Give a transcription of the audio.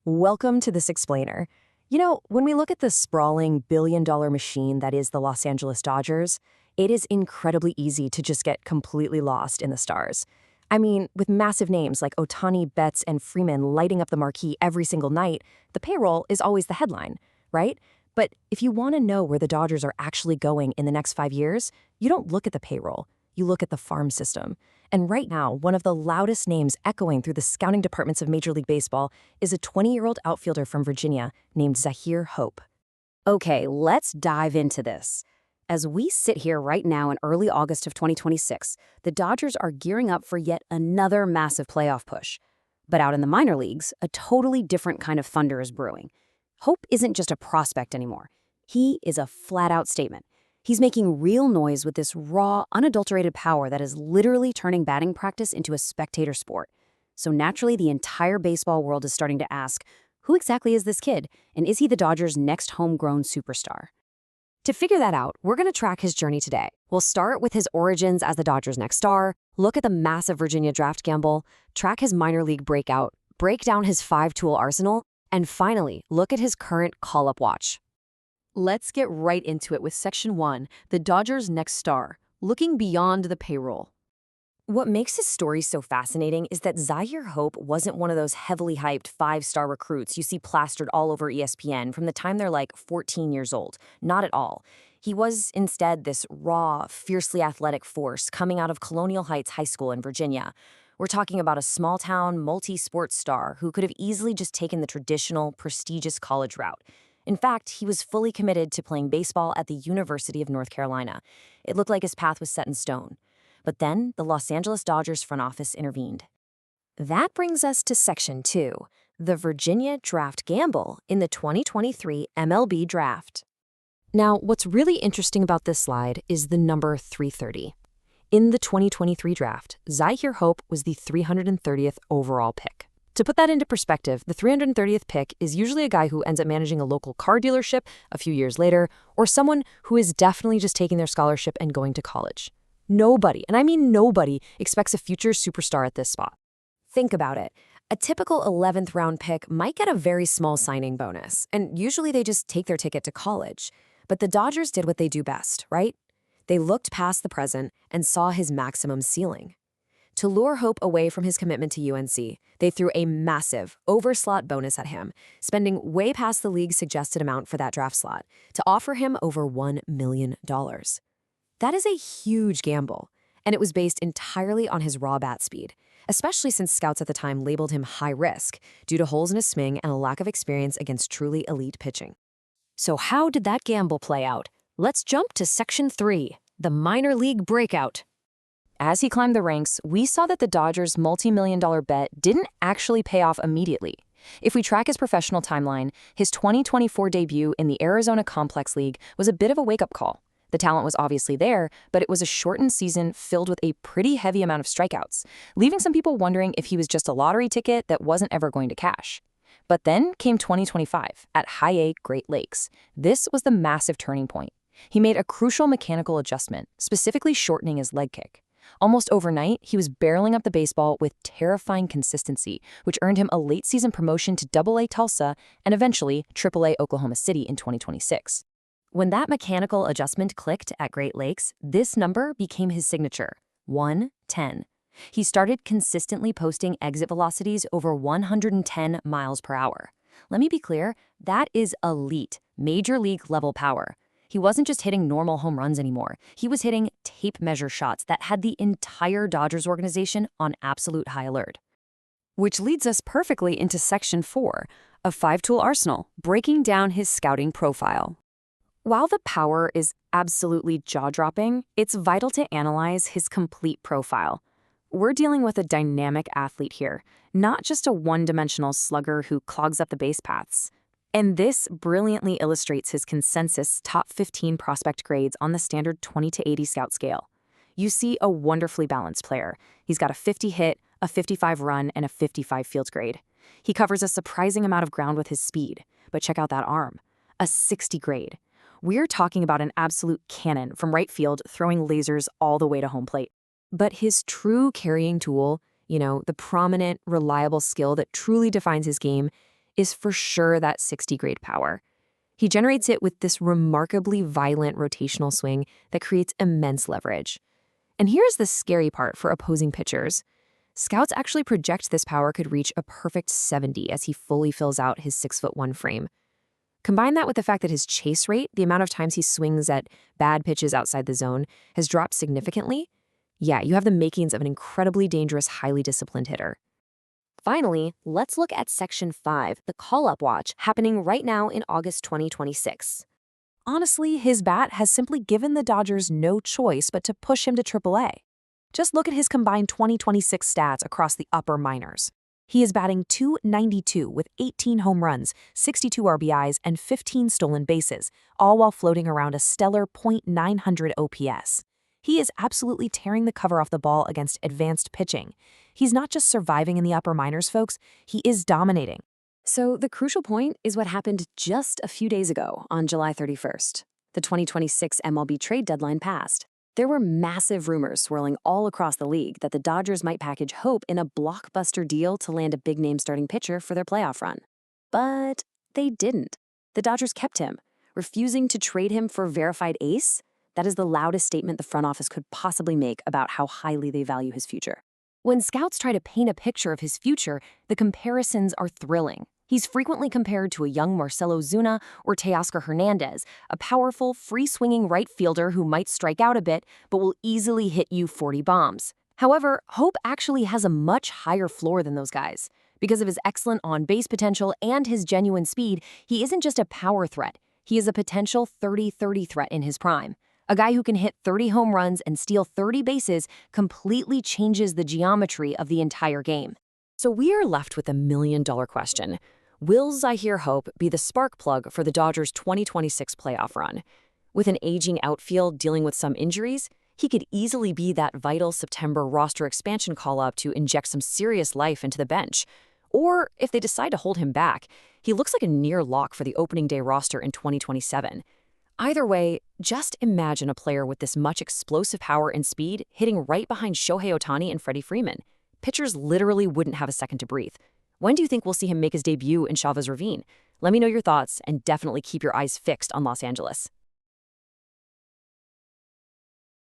Welcome to this explainer. When we look at the sprawling billion-dollar machine that is the Los Angeles Dodgers, it is incredibly easy to just get completely lost in the stars. I mean, with massive names like Ohtani, Betts, and Freeman lighting up the marquee every single night, the payroll is always the headline, right? But if you want to know where the Dodgers are actually going in the next 5 years, you don't look at the payroll. You look at the farm system. And right now, one of the loudest names echoing through the scouting departments of Major League Baseball is a 20-year-old outfielder from Virginia named Zyhir Hope. Okay, let's dive into this. As we sit here right now in early August of 2026, the Dodgers are gearing up for yet another massive playoff push. But out in the minor leagues, a totally different kind of thunder is brewing. Hope isn't just a prospect anymore. He is a flat-out statement. He's making real noise with this raw, unadulterated power that is literally turning batting practice into a spectator sport. So naturally, the entire baseball world is starting to ask, who exactly is this kid, and is he the Dodgers' next homegrown superstar? To figure that out, we're going to track his journey today. We'll start with his origins as the Dodgers' next star, look at the massive Virginia draft gamble, track his minor league breakout, break down his five-tool arsenal, and finally, look at his current call-up watch. Let's get right into it with Section 1, the Dodgers' next star, looking beyond the payroll. What makes his story so fascinating is that Zyhir Hope wasn't one of those heavily hyped five-star recruits you see plastered all over ESPN from the time they're like 14 years old. Not at all. He was instead this raw, fiercely athletic force coming out of Colonial Heights High School in Virginia. We're talking about a small-town, multi-sports star who could have easily just taken the traditional, prestigious college route. In fact, he was fully committed to playing baseball at the University of North Carolina. It looked like his path was set in stone. But then, the Los Angeles Dodgers front office intervened. That brings us to Section 2, the Virginia draft gamble in the 2023 MLB draft. Now, what's really interesting about this slide is the number 330. In the 2023 draft, Zyhir Hope was the 330th overall pick. To put that into perspective, the 330th pick is usually a guy who ends up managing a local car dealership a few years later, or someone who is definitely just taking their scholarship and going to college. Nobody, and I mean nobody, expects a future superstar at this spot. Think about it. A typical 11th round pick might get a very small signing bonus, and usually they just take their ticket to college. But the Dodgers did what they do best, right? They looked past the present and saw his maximum ceiling. To lure Hope away from his commitment to UNC, they threw a massive overslot bonus at him, spending way past the league's suggested amount for that draft slot, to offer him over $1 million. That is a huge gamble, and it was based entirely on his raw bat speed, especially since scouts at the time labeled him high risk due to holes in his swing and a lack of experience against truly elite pitching. So how did that gamble play out? Let's jump to Section 3, the minor league breakout. As he climbed the ranks, we saw that the Dodgers' multi-million-dollar bet didn't actually pay off immediately. If we track his professional timeline, his 2024 debut in the Arizona Complex League was a bit of a wake-up call. The talent was obviously there, but it was a shortened season filled with a pretty heavy amount of strikeouts, leaving some people wondering if he was just a lottery ticket that wasn't ever going to cash. But then came 2025 at High A Great Lakes. This was the massive turning point. He made a crucial mechanical adjustment, specifically shortening his leg kick. Almost overnight, he was barreling up the baseball with terrifying consistency, which earned him a late-season promotion to Double-A Tulsa and eventually Triple-A Oklahoma City in 2026. When that mechanical adjustment clicked at Great Lakes, this number became his signature, 110. He started consistently posting exit velocities over 110 miles per hour. Let me be clear, that is elite, major league level power. He wasn't just hitting normal home runs anymore. He was hitting tape measure shots that had the entire Dodgers organization on absolute high alert. Which leads us perfectly into Section 4, a five-tool arsenal, breaking down his scouting profile. While the power is absolutely jaw-dropping, it's vital to analyze his complete profile. We're dealing with a dynamic athlete here, not just a one-dimensional slugger who clogs up the base paths. And this brilliantly illustrates his consensus top 15 prospect grades on the standard 20 to 80 scout scale. You see a wonderfully balanced player. He's got a 50 hit, a 55 run, and a 55 field grade. He covers a surprising amount of ground with his speed, but check out that arm, a 60 grade. We're talking about an absolute cannon from right field throwing lasers all the way to home plate. But his true carrying tool, the prominent, reliable skill that truly defines his game, is for sure that 60-grade power. He generates it with this remarkably violent rotational swing that creates immense leverage. And here's the scary part for opposing pitchers. Scouts actually project this power could reach a perfect 70 as he fully fills out his 6'1" frame. Combine that with the fact that his chase rate, the amount of times he swings at bad pitches outside the zone, has dropped significantly. Yeah, you have the makings of an incredibly dangerous, highly disciplined hitter. Finally, let's look at Section 5, the call-up watch, happening right now in August 2026. Honestly, his bat has simply given the Dodgers no choice but to push him to AAA. Just look at his combined 2026 stats across the upper minors. He is batting .292 with 18 home runs, 62 RBIs, and 15 stolen bases, all while floating around a stellar .900 OPS. He is absolutely tearing the cover off the ball against advanced pitching. He's not just surviving in the upper minors, folks, he is dominating. So the crucial point is what happened just a few days ago on July 31st. The 2026 MLB trade deadline passed. There were massive rumors swirling all across the league that the Dodgers might package Hope in a blockbuster deal to land a big-name starting pitcher for their playoff run. But they didn't. The Dodgers kept him, refusing to trade him for verified ace. That is the loudest statement the front office could possibly make about how highly they value his future. When scouts try to paint a picture of his future, the comparisons are thrilling. He's frequently compared to a young Marcelo Zuna or Teoscar Hernandez, a powerful, free-swinging right fielder who might strike out a bit but will easily hit you 40 bombs. However, Hope actually has a much higher floor than those guys. Because of his excellent on-base potential and his genuine speed, he isn't just a power threat. He is a potential 30-30 threat in his prime. A guy who can hit 30 home runs and steal 30 bases completely changes the geometry of the entire game. So we are left with a million-dollar question. Will Zyhir Hope be the spark plug for the Dodgers' 2026 playoff run? With an aging outfield dealing with some injuries, he could easily be that vital September roster expansion call-up to inject some serious life into the bench. Or if they decide to hold him back, he looks like a near lock for the opening day roster in 2027. Either way, just imagine a player with this much explosive power and speed hitting right behind Shohei Ohtani and Freddie Freeman. Pitchers literally wouldn't have a second to breathe. When do you think we'll see him make his debut in Chavez Ravine? Let me know your thoughts, and definitely keep your eyes fixed on Los Angeles.